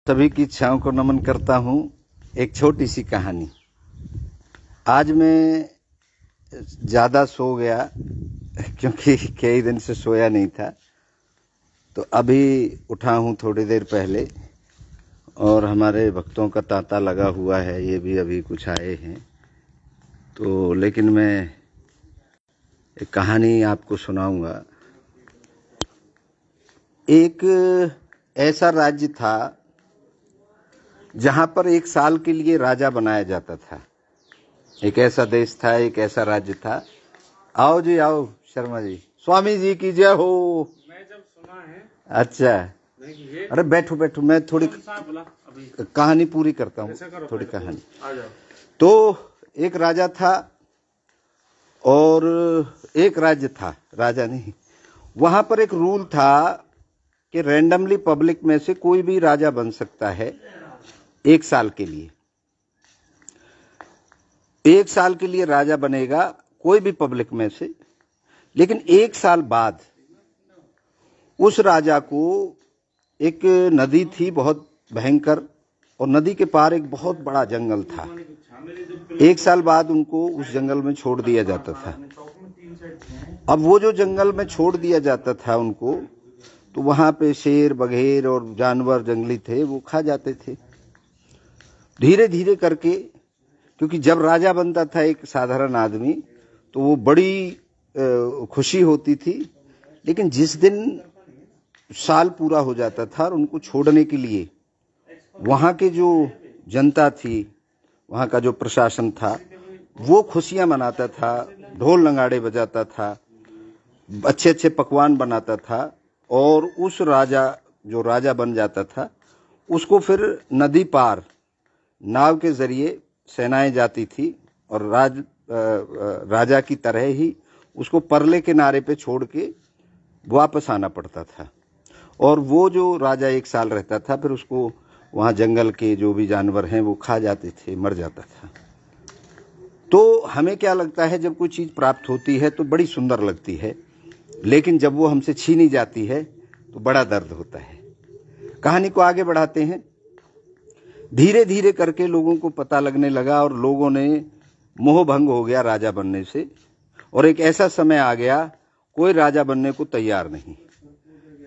सभी की इच्छाओं को नमन करता हूँ। एक छोटी सी कहानी। आज मैं ज़्यादा सो गया क्योंकि कई दिन से सोया नहीं था, तो अभी उठा हूँ थोड़ी देर पहले, और हमारे भक्तों का तांता लगा हुआ है, ये भी अभी कुछ आए हैं। तो लेकिन मैं एक कहानी आपको सुनाऊंगा। एक ऐसा राज्य था जहां पर एक साल के लिए राजा बनाया जाता था। एक ऐसा देश था, एक ऐसा राज्य था। आओ जी, आओ शर्मा जी, स्वामी जी की जय हो। मैं जब सुना है। अच्छा, अरे बैठो बैठो, मैं थोड़ी कहानी पूरी करता हूँ। थोड़ी कहानी। आ जाओ। तो एक राजा था और एक राज्य था, राजा नहीं। वहां पर एक रूल था कि रैंडमली पब्लिक में से कोई भी राजा बन सकता है एक साल के लिए। एक साल के लिए राजा बनेगा कोई भी पब्लिक में से, लेकिन एक साल बाद उस राजा को एक नदी थी बहुत भयंकर, और नदी के पार एक बहुत बड़ा जंगल था। एक साल बाद उनको उस जंगल में छोड़ दिया जाता था। अब वो जो जंगल में छोड़ दिया जाता था उनको, तो वहां पे शेर बघेर और जानवर जंगली थे, वो खा जाते थे। धीरे धीरे करके, क्योंकि जब राजा बनता था एक साधारण आदमी तो वो बड़ी खुशी होती थी, लेकिन जिस दिन साल पूरा हो जाता था और उनको छोड़ने के लिए वहां के जो जनता थी, वहां का जो प्रशासन था, वो खुशियां मनाता था, ढोल नगाड़े बजाता था, अच्छे अच्छे पकवान बनाता था, और उस राजा जो राजा बन जाता था उसको फिर नदी पार नाव के जरिए सेनाएं जाती थी, और राजा की तरह ही उसको परले किनारे पे छोड़ के वापस आना पड़ता था। और वो जो राजा एक साल रहता था, फिर उसको वहां जंगल के जो भी जानवर हैं वो खा जाते थे, मर जाता था। तो हमें क्या लगता है, जब कोई चीज प्राप्त होती है तो बड़ी सुंदर लगती है, लेकिन जब वो हमसे छीनी जाती है तो बड़ा दर्द होता है। कहानी को आगे बढ़ाते हैं। धीरे धीरे करके लोगों को पता लगने लगा, और लोगों ने मोह भंग हो गया राजा बनने से, और एक ऐसा समय आ गया कोई राजा बनने को तैयार नहीं।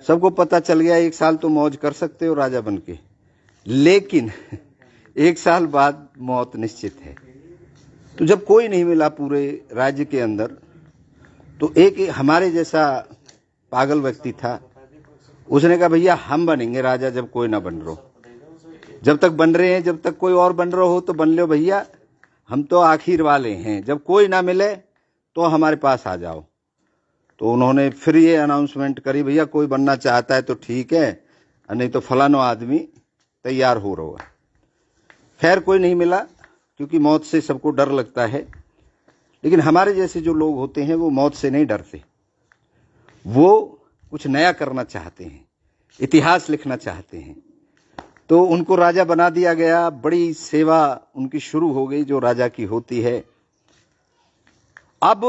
सबको पता चल गया एक साल तो मौज कर सकते हो राजा बन के, लेकिन एक साल बाद मौत निश्चित है। तो जब कोई नहीं मिला पूरे राज्य के अंदर, तो एक हमारे जैसा पागल व्यक्ति था, उसने कहा भैया हम बनेंगे राजा जब कोई ना बन रहो। जब तक बन रहे हैं, जब तक कोई और बन रहा हो तो बन लो भैया, हम तो आखिर वाले हैं, जब कोई ना मिले तो हमारे पास आ जाओ। तो उन्होंने फिर ये अनाउंसमेंट करी, भैया कोई बनना चाहता है तो ठीक है, नहीं तो फलाना आदमी तैयार हो रहा है। खैर कोई नहीं मिला, क्योंकि मौत से सबको डर लगता है, लेकिन हमारे जैसे जो लोग होते हैं वो मौत से नहीं डरते। वो कुछ नया करना चाहते हैं, इतिहास लिखना चाहते हैं। तो उनको राजा बना दिया गया, बड़ी सेवा उनकी शुरू हो गई जो राजा की होती है। अब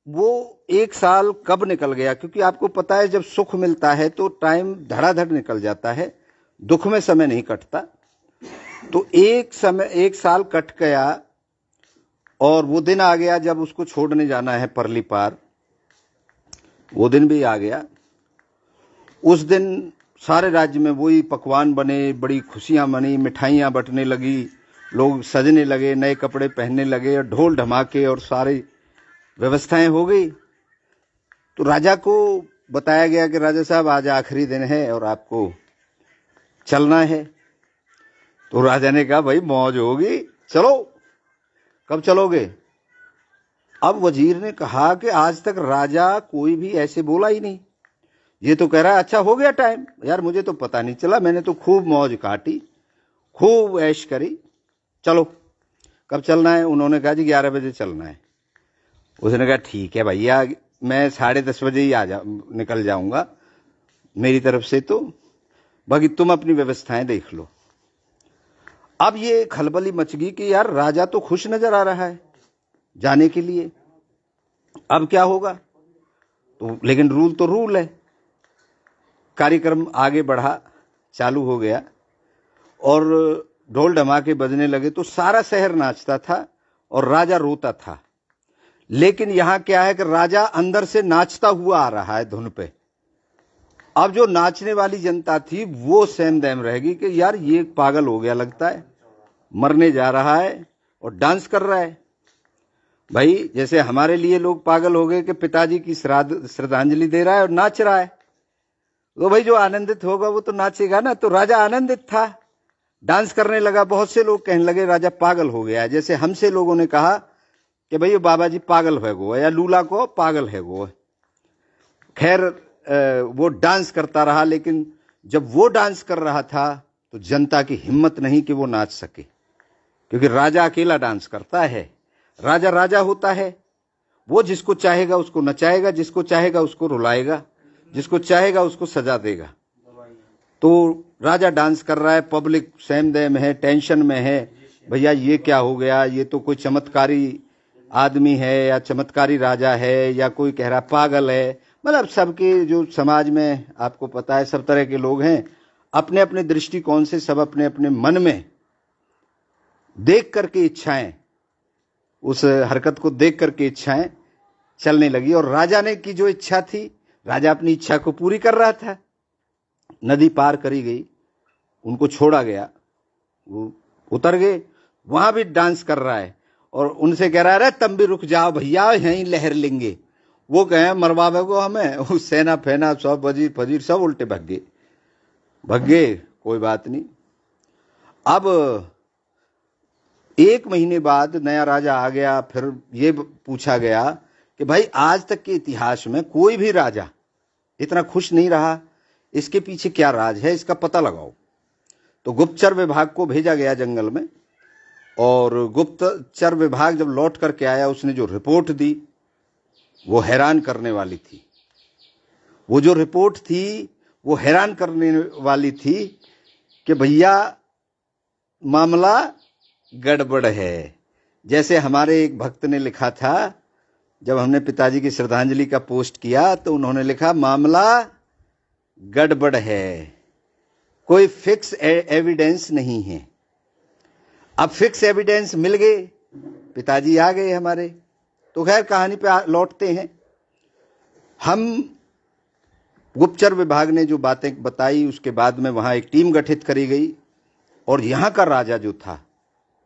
वो एक साल कब निकल गया, क्योंकि आपको पता है जब सुख मिलता है तो टाइम धड़ाधड़ निकल जाता है, दुख में समय नहीं कटता। तो एक साल कट गया, और वो दिन आ गया जब उसको छोड़ने जाना है परली पार। वो दिन भी आ गया। उस दिन सारे राज्य में वही पकवान बने, बड़ी खुशियां मनी, मिठाइयां बंटने लगी, लोग सजने लगे, नए कपड़े पहनने लगे, और ढोल धमाके और सारी व्यवस्थाएं हो गई। तो राजा को बताया गया कि राजा साहब आज आखिरी दिन है और आपको चलना है। तो राजा ने कहा भाई मौज होगी, चलो। कब चलोगे? अब वजीर ने कहा कि आज तक राजा कोई भी ऐसे बोला ही नहीं। ये तो कह रहा है अच्छा हो गया टाइम, यार मुझे तो पता नहीं चला, मैंने तो खूब मौज काटी, खूब ऐश करी। चलो कब चलना है? उन्होंने कहा जी 11 बजे चलना है। उसने कहा ठीक है भैया, मैं 10:30 बजे ही निकल जाऊंगा मेरी तरफ से, तो बाकी तुम अपनी व्यवस्थाएं देख लो। अब ये खलबली मच गई कि यार राजा तो खुश नजर आ रहा है जाने के लिए, अब क्या होगा? तो लेकिन रूल तो रूल है। कार्यक्रम आगे बढ़ा, चालू हो गया। और ढोल ढमाके बजने लगे तो सारा शहर नाचता था और राजा रोता था। लेकिन यहां क्या है कि राजा अंदर से नाचता हुआ आ रहा है धुन पे। अब जो नाचने वाली जनता थी वो सेम दैम रहेगी कि यार ये पागल हो गया लगता है, मरने जा रहा है और डांस कर रहा है। भाई जैसे हमारे लिए लोग पागल हो गए कि पिताजी की श्रद्धांजलि दे रहा है और नाच रहा है, तो भाई जो आनंदित होगा वो तो नाचेगा ना। तो राजा आनंदित था, डांस करने लगा। बहुत से लोग कहने लगे राजा पागल हो गया है। जैसे हमसे लोगों ने कहा कि भाई बाबा जी पागल है गो, या लूला को पागल है गो। खैर वो डांस करता रहा, लेकिन जब वो डांस कर रहा था तो जनता की हिम्मत नहीं कि वो नाच सके, क्योंकि राजा अकेला डांस करता है। राजा राजा होता है, वो जिसको चाहेगा उसको नचाएगा, जिसको चाहेगा उसको रुलाएगा, जिसको चाहेगा उसको सजा देगा। तो राजा डांस कर रहा है, पब्लिक सेम देम है, टेंशन में है, भैया ये क्या हो गया, ये तो कोई चमत्कारी आदमी है या चमत्कारी राजा है, या कोई कह रहा पागल है। मतलब सबके जो समाज में आपको पता है सब तरह के लोग हैं, अपने अपने दृष्टिकोण से सब अपने अपने मन में देख करके इच्छाएं, उस हरकत को देख करके इच्छाएं चलने लगी। और राजा ने की जो इच्छा थी, राजा अपनी इच्छा को पूरी कर रहा था। नदी पार करी गई, उनको छोड़ा गया, वो उतर गए, वहां भी डांस कर रहा है और उनसे कह रहा है अरे तुम भी रुक जाओ भैया, यहीं लहर लेंगे। वो कहे मरवावे को हमें, उस सेना फेना सब वजीर फजीर सब उल्टे भग गए, कोई बात नहीं। अब 1 महीने बाद नया राजा आ गया। फिर ये पूछा गया कि भाई आज तक के इतिहास में कोई भी राजा इतना खुश नहीं रहा, इसके पीछे क्या राज है, इसका पता लगाओ। तो गुप्तचर विभाग को भेजा गया जंगल में, और गुप्तचर विभाग जब लौट करके आया, उसने जो रिपोर्ट दी वो हैरान करने वाली थी। वो जो रिपोर्ट थी वो हैरान करने वाली थी कि भैया मामला गड़बड़ है। जैसे हमारे एक भक्त ने लिखा था, जब हमने पिताजी की श्रद्धांजलि का पोस्ट किया तो उन्होंने लिखा मामला गड़बड़ है, कोई फिक्स एविडेंस नहीं है। अब फिक्स एविडेंस मिल गए, पिताजी आ गए हमारे। तो खैर कहानी पे लौटते हैं हम। गुप्तचर विभाग ने जो बातें बताई, उसके बाद में वहां एक टीम गठित करी गई, और यहां का राजा जो था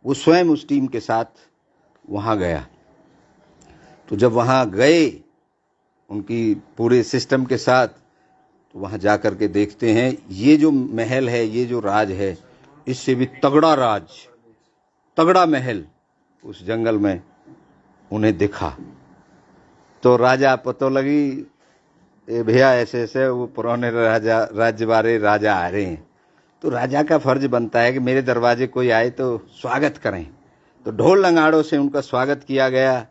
वो स्वयं उस टीम के साथ वहां गया। तो जब वहां गए उनकी पूरे सिस्टम के साथ, तो वहां जाकर के देखते हैं ये जो महल है, ये जो राज है, इससे भी तगड़ा राज, तगड़ा महल उस जंगल में उन्हें दिखा। तो राजा पतो लगी भैया ऐसे ऐसे वो पुराने राजा राज्य वाले राजा आ रहे हैं। तो राजा का फर्ज बनता है कि मेरे दरवाजे कोई आए तो स्वागत करें। तो ढोल नगाड़ों से उनका स्वागत किया गया,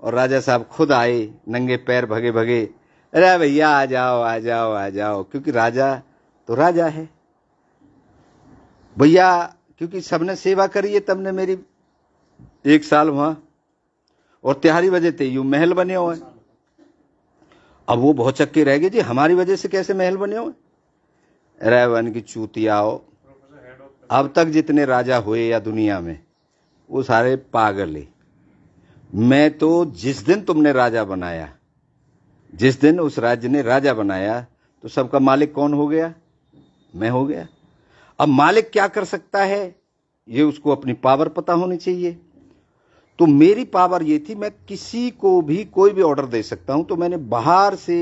और राजा साहब खुद आए, नंगे पैर भगे भगे, अरे भैया आ जाओ आ जाओ आ जाओ, क्योंकि राजा तो राजा है भैया, क्योंकि सबने सेवा करी है, तब ने मेरी 1 साल वहां, और त्यारी वजह थे यूं महल बने हुए। अब वो बहुत चक्के रह गए, जी हमारी वजह से कैसे महल बने हुए। रेवन की चूतियाओ, अब तक जितने राजा हुए या दुनिया में वो सारे पागल है। मैं तो जिस दिन तुमने राजा बनाया, जिस दिन उस राज्य ने राजा बनाया, तो सबका मालिक कौन हो गया, मैं हो गया। अब मालिक क्या कर सकता है, ये उसको अपनी पावर पता होनी चाहिए। तो मेरी पावर ये थी, मैं किसी को भी कोई भी ऑर्डर दे सकता हूं। तो मैंने बाहर से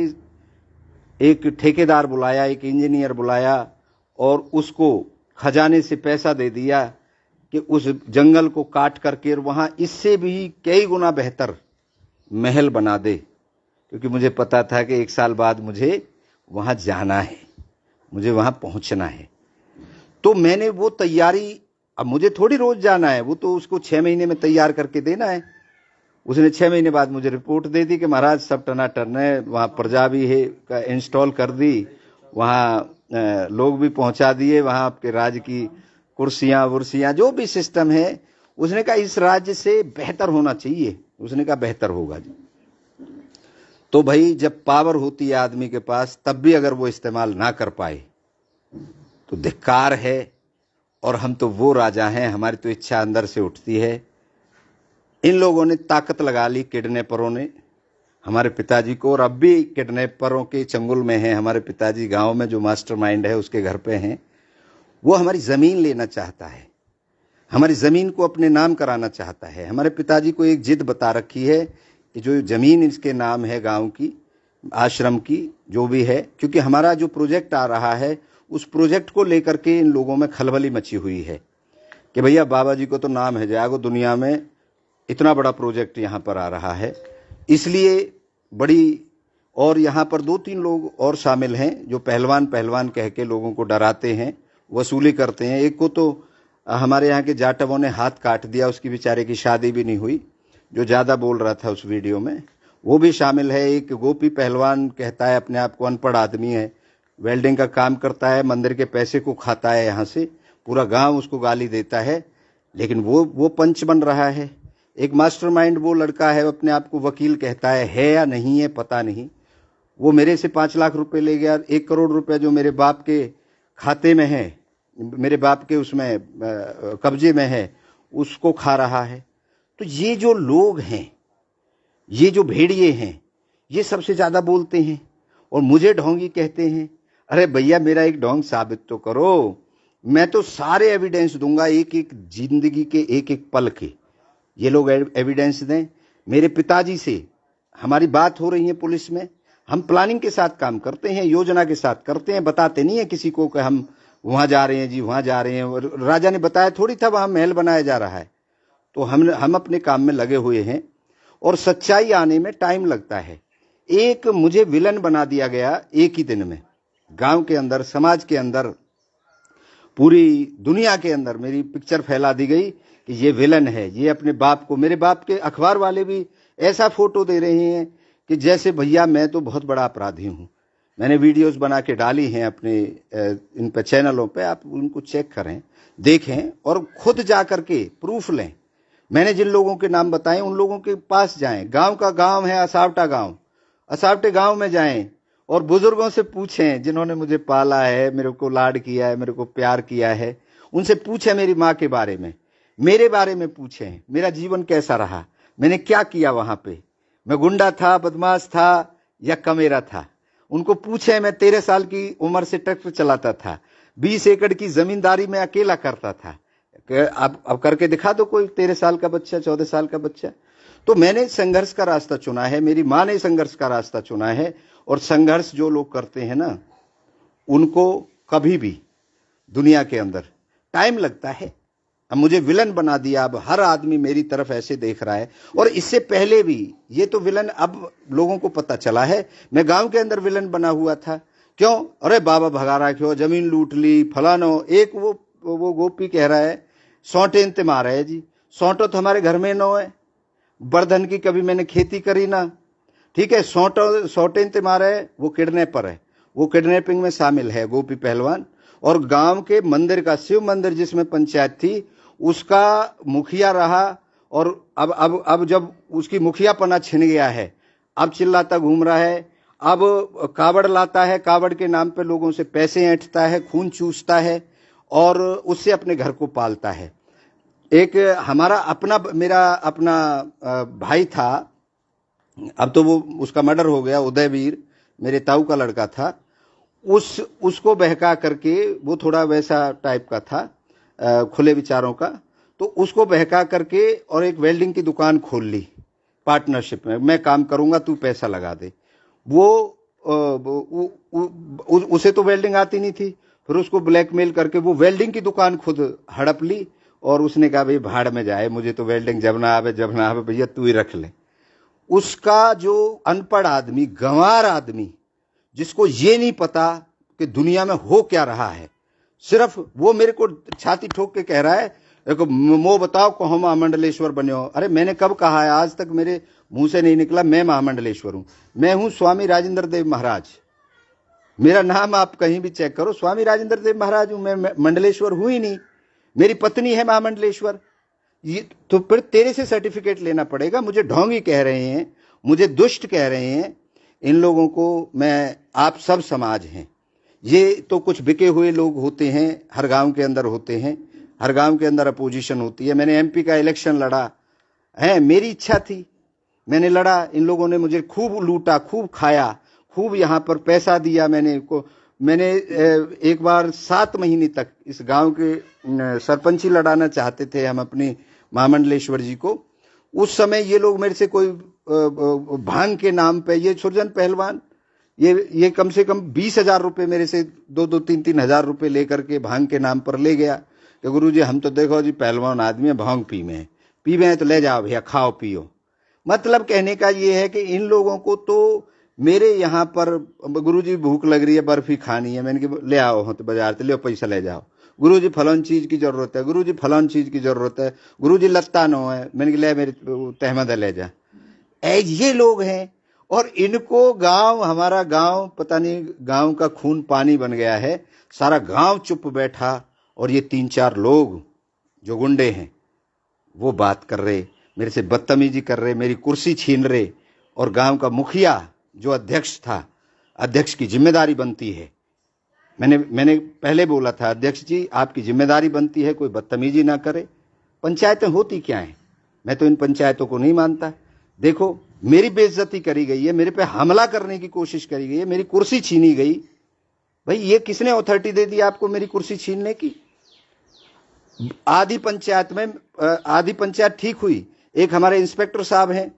एक ठेकेदार बुलाया, एक इंजीनियर बुलाया, और उसको खजाने से पैसा दे दिया कि उस जंगल को काट करके वहां इससे भी कई गुना बेहतर महल बना दे, क्योंकि मुझे पता था कि 1 साल बाद मुझे वहां जाना है, मुझे वहां पहुंचना है। तो मैंने वो तैयारी, अब मुझे थोड़ी रोज जाना है, वो तो उसको 6 महीने में तैयार करके देना है। उसने 6 महीने बाद मुझे रिपोर्ट दे दी कि महाराज सब टनाटन है, वहां प्रजा भी है का इंस्टॉल कर दी, वहां लोग भी पहुंचा दिए, वहां आपके राज की कुर्सियां वुर्सियां जो भी सिस्टम है। उसने कहा इस राज्य से बेहतर होना चाहिए। उसने कहा बेहतर होगा जी। तो भाई जब पावर होती है आदमी के पास, तब भी अगर वो इस्तेमाल ना कर पाए तो धिक्कार है। और हम तो वो राजा हैं, हमारी तो इच्छा अंदर से उठती है। इन लोगों ने ताकत लगा ली, किडनैपरों ने हमारे पिताजी को, और अब भी किडनैपरों के चंगुल में हैं हमारे पिताजी। गांव में जो मास्टरमाइंड है उसके घर पे हैं। वो हमारी जमीन लेना चाहता है, हमारी जमीन को अपने नाम कराना चाहता है। हमारे पिताजी को एक जिद बता रखी है कि जो जमीन इसके नाम है, गांव की, आश्रम की, जो भी है, क्योंकि हमारा जो प्रोजेक्ट आ रहा है उस प्रोजेक्ट को लेकर के इन लोगों में खलबली मची हुई है कि भैया बाबा जी को तो नाम है जागो दुनिया में, इतना बड़ा प्रोजेक्ट यहाँ पर आ रहा है। इसलिए बड़ी, और यहाँ पर 2-3 लोग और शामिल हैं जो पहलवान पहलवान कह के लोगों को डराते हैं, वसूली करते हैं। एक को तो हमारे यहाँ के जाटवों ने हाथ काट दिया, उसकी बेचारे की शादी भी नहीं हुई, जो ज़्यादा बोल रहा था उस वीडियो में, वो भी शामिल है। एक गोपी पहलवान कहता है अपने आप को, अनपढ़ आदमी है, वेल्डिंग का काम करता है, मंदिर के पैसे को खाता है, यहाँ से पूरा गांव उसको गाली देता है, लेकिन वो पंच बन रहा है। एक मास्टरमाइंड वो लड़का है, अपने आप को वकील कहता है या नहीं है पता नहीं, वो मेरे से 5 लाख रुपए ले गया। 1 करोड़ रुपए जो मेरे बाप के खाते में है, मेरे बाप के उसमें कब्जे में है, उसको खा रहा है। तो ये जो लोग हैं, ये जो भेड़िए हैं, ये सबसे ज्यादा बोलते हैं और मुझे ढोंगी कहते हैं। अरे भैया मेरा एक ढोंग साबित तो करो, मैं तो सारे एविडेंस दूंगा, एक एक जिंदगी के एक एक पल के। ये लोग एविडेंस दें। मेरे पिताजी से हमारी बात हो रही है पुलिस में, हम प्लानिंग के साथ काम करते हैं, योजना के साथ करते हैं, बताते नहीं है किसी को कि हम वहां जा रहे हैं जी, वहां जा रहे हैं। राजा ने बताया थोड़ी था वहां महल बनाया जा रहा है। तो हम अपने काम में लगे हुए हैं और सच्चाई आने में टाइम लगता है। एक मुझे विलन बना दिया गया एक ही दिन में, गांव के अंदर, समाज के अंदर, पूरी दुनिया के अंदर मेरी पिक्चर फैला दी गई कि ये विलन है। ये अपने बाप को, मेरे बाप के अखबार वाले भी ऐसा फोटो दे रहे हैं कि जैसे भैया मैं तो बहुत बड़ा अपराधी हूं। मैंने वीडियोस बना के डाली हैं अपने इन पे चैनलों पे, आप उनको चेक करें, देखें और खुद जा करके प्रूफ लें। मैंने जिन लोगों के नाम बताए उन लोगों के पास जाएं। गांव का गांव है असावटा गांव, असावटे गांव में जाएं और बुजुर्गों से पूछें जिन्होंने मुझे पाला है, मेरे को लाड किया है, मेरे को प्यार किया है। उनसे पूछें मेरी माँ के बारे में, मेरे बारे में पूछें, मेरा जीवन कैसा रहा, मैंने क्या किया वहां पे, मैं गुंडा था, बदमाश था या कमेरा था। उनको पूछे मैं 13 साल की उम्र से ट्रैक्टर चलाता था, 20 एकड़ की जमींदारी में अकेला करता था। अब करके दिखा दो कोई 13 साल का बच्चा, 14 साल का बच्चा। तो मैंने संघर्ष का रास्ता चुना है, मेरी माँ ने संघर्ष का रास्ता चुना है। और संघर्ष जो लोग करते हैं ना, उनको कभी भी दुनिया के अंदर टाइम लगता है। अब मुझे विलन बना दिया, अब हर आदमी मेरी तरफ ऐसे देख रहा है। और इससे पहले भी ये तो विलन अब लोगों को पता चला है। मैं गांव के अंदर विलन बना हुआ था। क्यों? अरे बाबा भगा रहा, क्यों जमीन लूट ली फलानो। एक वो गोपी कह रहा है सौटे इंते मारा है जी, सौटो तो हमारे घर में नो है, बर्धन की कभी मैंने खेती करी ना, ठीक है। सौटे इंते मारा है, वो किडनैपर है, वो किडनैपिंग में शामिल है गोपी पहलवान। और गांव के मंदिर का, शिव मंदिर जिसमें पंचायत थी, उसका मुखिया रहा। और अब जब उसकी मुखियापना छिन गया है, अब चिल्लाता घूम रहा है, अब कावड़ लाता है, कावड़ के नाम पे लोगों से पैसे ऐंठता है, खून चूसता है और उससे अपने घर को पालता है। एक मेरा अपना भाई था, अब तो वो उसका मर्डर हो गया, उदयवीर, मेरे ताऊ का लड़का था। उसको बहका करके, वो थोड़ा वैसा टाइप का था, खुले विचारों का, तो उसको बहका करके और एक वेल्डिंग की दुकान खोल ली पार्टनरशिप में। मैं काम करूंगा, तू पैसा लगा दे। उसे तो वेल्डिंग आती नहीं थी, फिर उसको ब्लैकमेल करके वो वेल्डिंग की दुकान खुद हड़प ली। और उसने कहा भाई भाड़ में जाए, मुझे तो वेल्डिंग जब ना आवे भैया तू ही रख ले। उसका जो अनपढ़ आदमी, गंवार आदमी, जिसको ये नहीं पता कि दुनिया में हो क्या रहा है, सिर्फ वो मेरे को छाती ठोक के कह रहा है मो बताओ को हम महामंडलेश्वर बने हो। अरे मैंने कब कहा है? आज तक मेरे मुंह से नहीं निकला मैं महामंडलेश्वर हूं। मैं हूं स्वामी राजेंद्र देव महाराज, मेरा नाम आप कहीं भी चेक करो, स्वामी राजेंद्र देव महाराज हूं मैं, मंडलेश्वर हूं ही नहीं। मेरी पत्नी है महामंडलेश्वर। ये तो फिर तेरे से सर्टिफिकेट लेना पड़ेगा। मुझे ढोंगी कह रहे हैं, मुझे दुष्ट कह रहे हैं। इन लोगों को मैं, आप सब समाज हैं, ये तो कुछ बिके हुए लोग होते हैं, हर गांव के अंदर होते हैं। हर गांव के अंदर अपोजिशन होती है। मैंने एमपी का इलेक्शन लड़ा है, मेरी इच्छा थी, मैंने लड़ा। इन लोगों ने मुझे खूब लूटा, खूब खाया, खूब यहाँ पर पैसा दिया। मैंने एक बार 7 महीने तक इस गांव के सरपंची लड़ाना चाहते थे हम अपने महामंडलेश्वर जी को। उस समय ये लोग मेरे से कोई भांग के नाम पे, ये सुरजन पहलवान ये कम से कम 20,000 रुपये मेरे से 2-2, 3-3 हजार रुपये लेकर के भांग के नाम पर ले गया कि गुरु जी हम तो देखो जी पहलवान आदमी है, भांग पी में है तो ले जाओ भैया, खाओ पियो। मतलब कहने का ये है कि इन लोगों को तो मेरे यहाँ पर गुरुजी भूख लग रही है, बर्फी खानी है, मैंने कहा ले आओ हो तो बाजार से ले पैसा ले जाओ। गुरुजी फलान चीज की जरूरत है, गुरुजी फलान चीज की जरूरत है, गुरुजी लत्ता नो है, मैंने कहा ले मेरे तहमद ले जा। ये लोग हैं। और इनको गांव, हमारा गांव पता नहीं गांव का खून पानी बन गया है, सारा गांव चुप बैठा और ये 3-4 लोग जो गुंडे हैं वो बात कर रहे, मेरे से बदतमीजी कर रहे, मेरी कुर्सी छीन रहे। और गांव का मुखिया जो अध्यक्ष था, अध्यक्ष की जिम्मेदारी बनती है, मैंने पहले बोला था अध्यक्ष जी आपकी जिम्मेदारी बनती है कोई बदतमीजी ना करे। पंचायतें होती क्या हैं, मैं तो इन पंचायतों को नहीं मानता। देखो मेरी बेइज्जती करी गई है, मेरे पे हमला करने की कोशिश करी गई है, मेरी कुर्सी छीनी गई। भाई ये किसने अथॉरिटी दे दी आपको मेरी कुर्सी छीनने की? आधी पंचायत ठीक हुई। एक हमारे इंस्पेक्टर साहब हैं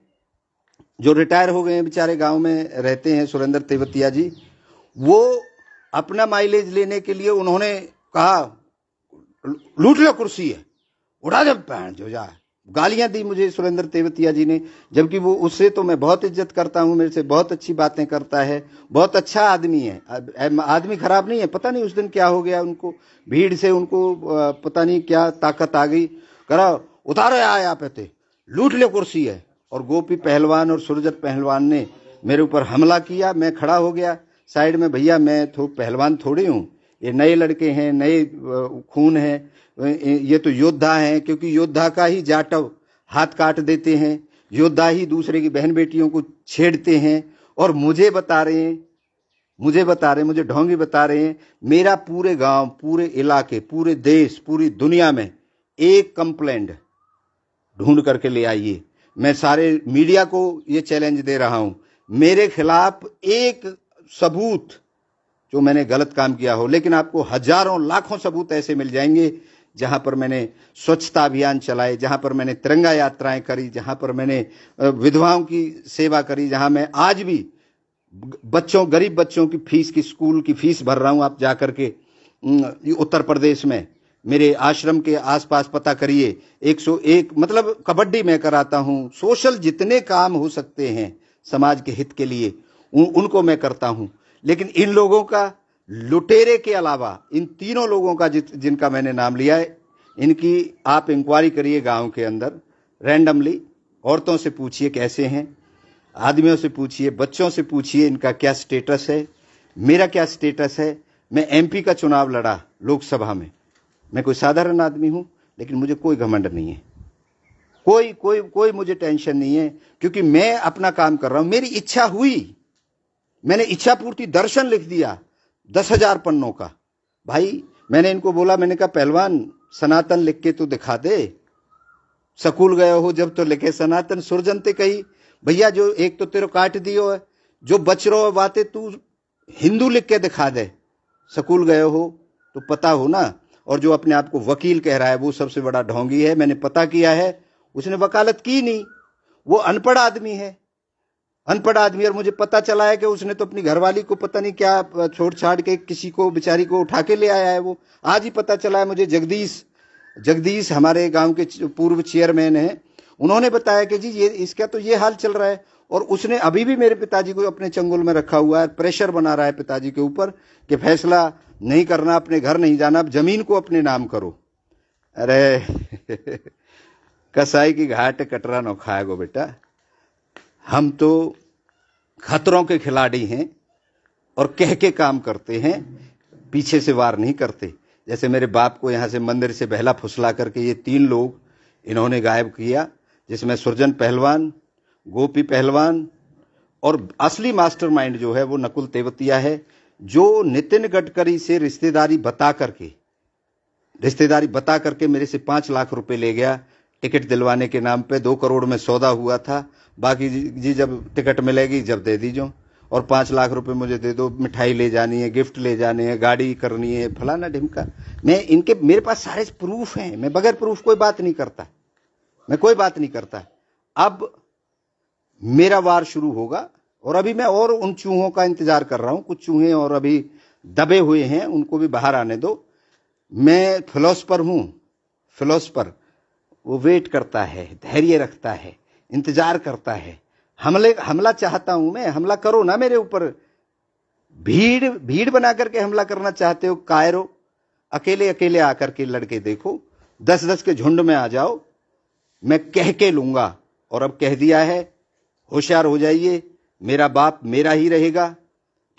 जो रिटायर हो गए हैं, बेचारे गांव में रहते हैं, सुरेंद्र तेवतिया जी। वो अपना माइलेज लेने के लिए उन्होंने कहा लूट लो कुर्सी है, उड़ा दे पैंट जो जा, गालियां दी मुझे सुरेंद्र तेवतिया जी ने। जबकि वो, उससे तो मैं बहुत इज्जत करता हूं, मेरे से बहुत अच्छी बातें करता है, बहुत अच्छा आदमी है, आदमी खराब नहीं है। पता नहीं उस दिन क्या हो गया उनको, भीड़ से उनको पता नहीं क्या ताकत आ गई, करा उतारो यहाँ पे थे, लूट ले कुर्सी है। और गोपी पहलवान और सुरजत पहलवान ने मेरे ऊपर हमला किया। मैं खड़ा हो गया साइड में, भैया मैं पहलवान थोड़ी हूँ, ये नए लड़के हैं, नए खून है, ये तो योद्धा हैं। क्योंकि योद्धा का ही जाटव हाथ काट देते हैं, योद्धा ही दूसरे की बहन बेटियों को छेड़ते हैं। और मुझे ढोंगी बता रहे हैं। मेरा पूरे गांव, पूरे इलाके, पूरे देश, पूरी दुनिया में एक कंप्लेंट ढूंढ करके ले आइए। मैं सारे मीडिया को ये चैलेंज दे रहा हूं, मेरे खिलाफ एक सबूत जो मैंने गलत काम किया हो, लेकिन आपको हजारों लाखों सबूत ऐसे मिल जाएंगे जहां पर मैंने स्वच्छता अभियान चलाए, जहां पर मैंने तिरंगा यात्राएं करी, जहां पर मैंने विधवाओं की सेवा करी, जहां मैं आज भी गरीब बच्चों की फीस की, स्कूल की फीस भर रहा हूं। आप जाकर के उत्तर प्रदेश में मेरे आश्रम के आसपास पता करिए, 101 मतलब कबड्डी मैं कराता हूं। सोशल जितने काम हो सकते हैं समाज के हित के लिए उनको मैं करता हूं। लेकिन इन लोगों का, लुटेरे के अलावा इन तीनों लोगों का जिनका मैंने नाम लिया है, इनकी आप इंक्वायरी करिए गांव के अंदर रैंडमली। औरतों से पूछिए कैसे हैं, आदमियों से पूछिए, बच्चों से पूछिए इनका क्या स्टेटस है, मेरा क्या स्टेटस है। मैं एमपी का चुनाव लड़ा लोकसभा में, मैं कोई साधारण आदमी हूं, लेकिन मुझे कोई घमंड नहीं है, कोई मुझे टेंशन नहीं है, क्योंकि मैं अपना काम कर रहा हूं। मेरी इच्छा हुई, मैंने इच्छा पूर्ति दर्शन लिख दिया 10,000 पन्नों का। भाई मैंने इनको बोला, मैंने कहा पहलवान सनातन लिख के तू दिखा दे, स्कूल गए हो जब तो लिखे सनातन। सुरजनते कही भैया जो एक तो तेरे काट दियो है, जो बच रहो बातें तू हिंदू लिख के दिखा दे, स्कूल गए हो तो पता हो ना। और जो अपने आप को वकील कह रहा है वो सबसे बड़ा ढोंगी है। मैंने पता किया है, उसने वकालत की नहीं, वो अनपढ़ आदमी है, अनपढ़ आदमी। और मुझे पता चला है कि उसने तो अपनी घरवाली को पता नहीं क्या छोड़ छाड़ के किसी को बेचारी को उठा के ले आया है। वो आज ही पता चला है मुझे। जगदीश हमारे गांव के पूर्व चेयरमैन हैं, उन्होंने बताया कि जी ये इसका तो ये हाल चल रहा है। और उसने अभी भी मेरे पिताजी को अपने चंगुल में रखा हुआ है, प्रेशर बना रहा है पिताजी के ऊपर कि फैसला नहीं करना, अपने घर नहीं जाना, अब जमीन को अपने नाम करो। अरे कसाई की घाट कटरा न खाएगो बेटा। हम तो खतरों के खिलाड़ी हैं और कह के काम करते हैं, पीछे से वार नहीं करते। जैसे मेरे बाप को यहां से मंदिर से बहला फुसला करके ये 3 लोग इन्होंने गायब किया, जिसमें सुरजन पहलवान, गोपी पहलवान और असली मास्टरमाइंड जो है वो नकुल तेवतिया है, जो नितिन गडकरी से रिश्तेदारी बता करके रिश्तेदारी बता करके मेरे से 5 लाख रुपए ले गया टिकट दिलवाने के नाम पे। 2 करोड़ में सौदा हुआ था, बाकी जी जब टिकट मिलेगी जब दे दीजो, और 5 लाख रुपए मुझे दे दो, मिठाई ले जानी है, गिफ्ट ले जाने हैं, गाड़ी करनी है, फलाना ढिमका। मेरे पास सारे प्रूफ हैं, मैं बगैर प्रूफ कोई बात नहीं करता, मैं कोई बात नहीं करता। अब मेरा वार शुरू होगा, और अभी मैं और उन चूहों का इंतजार कर रहा हूं। कुछ चूहे और अभी दबे हुए हैं, उनको भी बाहर आने दो। मैं फिलोसफर हूं, फिलोसफर वो वेट करता है, धैर्य रखता है, इंतजार करता है। हमला चाहता हूं मैं, हमला करो ना मेरे ऊपर। भीड़ बना करके हमला करना चाहते हो, कायरो अकेले अकेले आकर के लड़के देखो, 10-10 के झुंड में आ जाओ, मैं कह के लूंगा। और अब कह दिया है, होशियार हो जाइए, मेरा बाप मेरा ही रहेगा।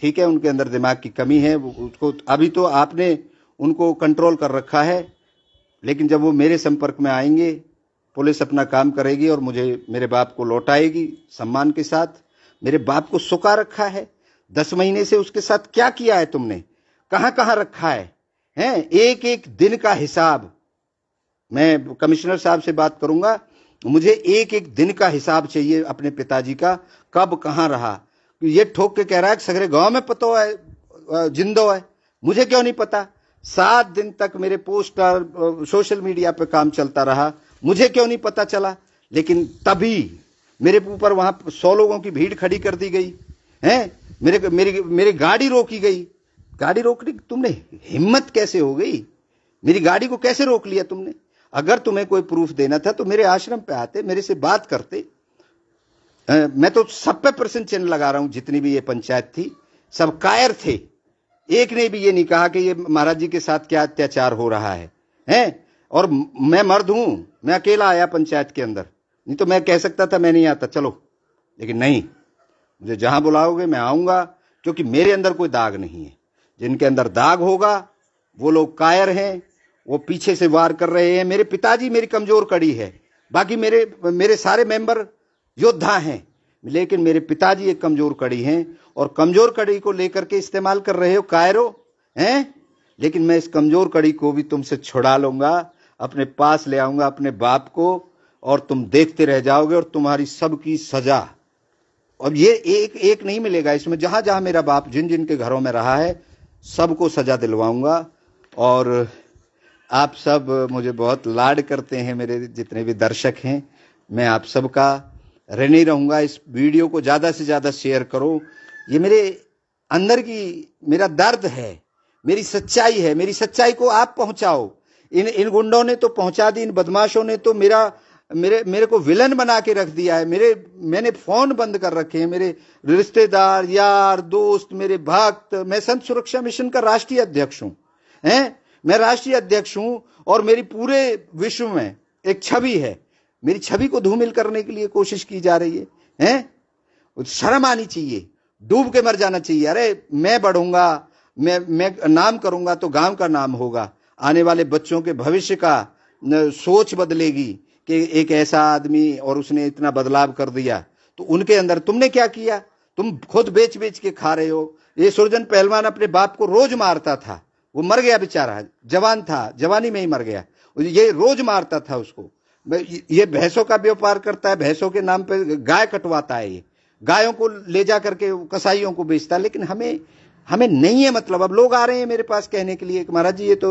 ठीक है, उनके अंदर दिमाग की कमी है, उसको अभी तो आपने उनको कंट्रोल कर रखा है, लेकिन जब वो मेरे संपर्क में आएंगे, पुलिस अपना काम करेगी और मुझे मेरे बाप को लौटाएगी सम्मान के साथ। मेरे बाप को सुखा रखा है, 10 महीने से उसके साथ क्या किया है तुमने, कहां कहां रखा है, हैं? एक एक दिन का हिसाब मैं कमिश्नर साहब से बात करूंगा। मुझे एक एक दिन का हिसाब चाहिए अपने पिताजी का, कब कहां रहा। ये ठोक के कह रहा है कि सगरे गांव में पतो है, जिंदो है, मुझे क्यों नहीं पता। 7 दिन तक मेरे पोस्टर सोशल मीडिया पे काम चलता रहा, मुझे क्यों नहीं पता चला। लेकिन तभी मेरे ऊपर वहां 100 लोगों की भीड़ खड़ी कर दी गई है, मेरी गाड़ी रोकी गई। गाड़ी रोकने तुमने हिम्मत कैसे हो गई, मेरी गाड़ी को कैसे रोक लिया तुमने। अगर तुम्हें कोई प्रूफ देना था तो मेरे आश्रम पे आते, मेरे से बात करते। मैं तो सब पे % चिन्ह लगा रहा हूं, जितनी भी ये पंचायत थी सब कायर थे, एक ने भी ये नहीं कहा कि ये महाराज जी के साथ क्या अत्याचार हो रहा है? और मैं मर्द हूं, मैं अकेला आया पंचायत के अंदर, नहीं तो मैं कह सकता था मैं नहीं आता, चलो, लेकिन नहीं, मुझे जहां बुलाओगे मैं आऊंगा, क्योंकि मेरे अंदर कोई दाग नहीं है। जिनके अंदर दाग होगा वो लोग कायर हैं, वो पीछे से वार कर रहे हैं। मेरे पिताजी मेरी कमजोर कड़ी है, बाकी मेरे सारे मेंबर योद्धा हैं, लेकिन मेरे पिताजी एक कमजोर कड़ी हैं, और कमजोर कड़ी को लेकर के इस्तेमाल कर रहे हो कायरो हैं। लेकिन मैं इस कमजोर कड़ी को भी तुमसे छुड़ा लूंगा, अपने पास ले आऊंगा अपने बाप को, और तुम देखते रह जाओगे, और तुम्हारी सबकी सजा। और ये एक नहीं मिलेगा इसमें, जहां जहां मेरा बाप जिन जिन के घरों में रहा है सबको सजा दिलवाऊंगा। और आप सब मुझे बहुत लाड करते हैं, मेरे जितने भी दर्शक हैं, मैं आप सबका ऋणी रहूंगा। इस वीडियो को ज्यादा से ज्यादा शेयर करो, ये मेरे अंदर की मेरा दर्द है, मेरी सच्चाई है, मेरी सच्चाई को आप पहुंचाओ। इन गुंडों ने तो पहुंचा दी, इन बदमाशों ने तो मेरे को विलन बना के रख दिया है। मैंने फोन बंद कर रखे हैं, मेरे रिश्तेदार, यार, दोस्त, मेरे भक्त। मैं संत सुरक्षा मिशन का राष्ट्रीय अध्यक्ष हूं, मैं राष्ट्रीय अध्यक्ष हूं, और मेरी पूरे विश्व में एक छवि है। मेरी छवि को धूमिल करने के लिए कोशिश की जा रही है? शर्म आनी चाहिए, डूब के मर जाना चाहिए। अरे मैं बढ़ूंगा, मैं नाम करूंगा तो गांव का नाम होगा, आने वाले बच्चों के भविष्य का सोच बदलेगी कि एक ऐसा आदमी और उसने इतना बदलाव कर दिया। तो उनके अंदर तुमने क्या किया, तुम खुद बेच बेच के खा रहे हो। ये सुरजन पहलवान अपने बाप को रोज मारता था, वो मर गया बेचारा, जवान था, जवानी में ही मर गया। ये रोज मारता था उसको। ये भैंसों का व्यापार करता है, भैंसों के नाम पे गाय कटवाता है, ये गायों को ले जा करके कसाईयों को बेचता है। लेकिन हमें नहीं है मतलब। अब लोग आ रहे हैं मेरे पास कहने के लिए कि महाराज जी ये तो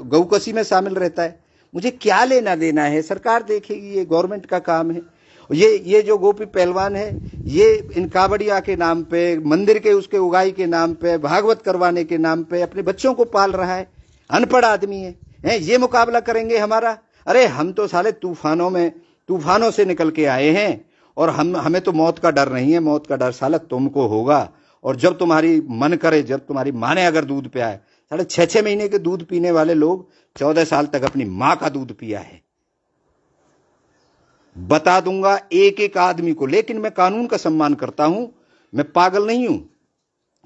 गौकसी में शामिल रहता है। मुझे क्या लेना देना है, सरकार देखेगी, ये गवर्नमेंट का काम है। ये जो गोपी पहलवान है, ये इन कावड़िया के नाम पे, मंदिर के उसके उगाई के नाम पे, भागवत करवाने के नाम पे अपने बच्चों को पाल रहा है। अनपढ़ आदमी है, ये मुकाबला करेंगे हमारा? अरे हम तो साले तूफानों से निकल के आए हैं, और हमें तो मौत का डर नहीं है। मौत का डर साला तुमको होगा। और जब तुम्हारी मन करे, जब तुम्हारी माँ ने अगर दूध पिया है, साढ़े 6-6 महीने के दूध पीने वाले लोग 14 साल तक अपनी माँ का दूध पिया है, बता दूंगा एक एक आदमी को। लेकिन मैं कानून का सम्मान करता हूं, मैं पागल नहीं हूं।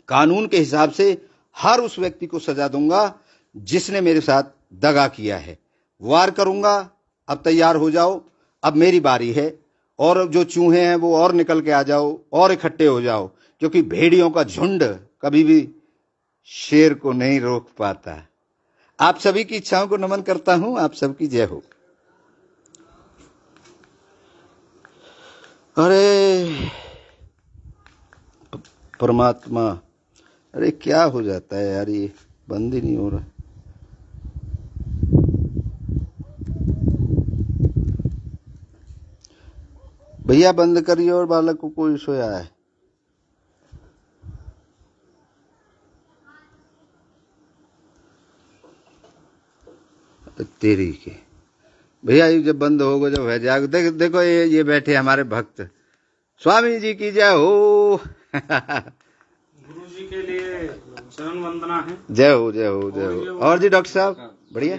कानून के हिसाब से हर उस व्यक्ति को सजा दूंगा जिसने मेरे साथ दगा किया है। वार करूंगा। अब तैयार हो जाओ, अब मेरी बारी है। और जो चूहे हैं वो और निकल के आ जाओ, और इकट्ठे हो जाओ, क्योंकि भेड़ियों का झुंड कभी भी शेर को नहीं रोक पाता। आप सभी की इच्छाओं को नमन करता हूं। आप सबकी जय हो। अरे परमात्मा, अरे क्या हो जाता है यार, ये बंद ही नहीं हो रहा। भैया बंद करिए, और बालक को कोई सोया है। तेरी के भैया, ये जब बंद होगा जब है जाग। देखो ये बैठे हमारे भक्त। स्वामी जी की जय हो। गुरु जी के लिए शरण वंदना है। जय हो, जय हो, जय हो। और जी डॉक्टर साहब बढ़िया।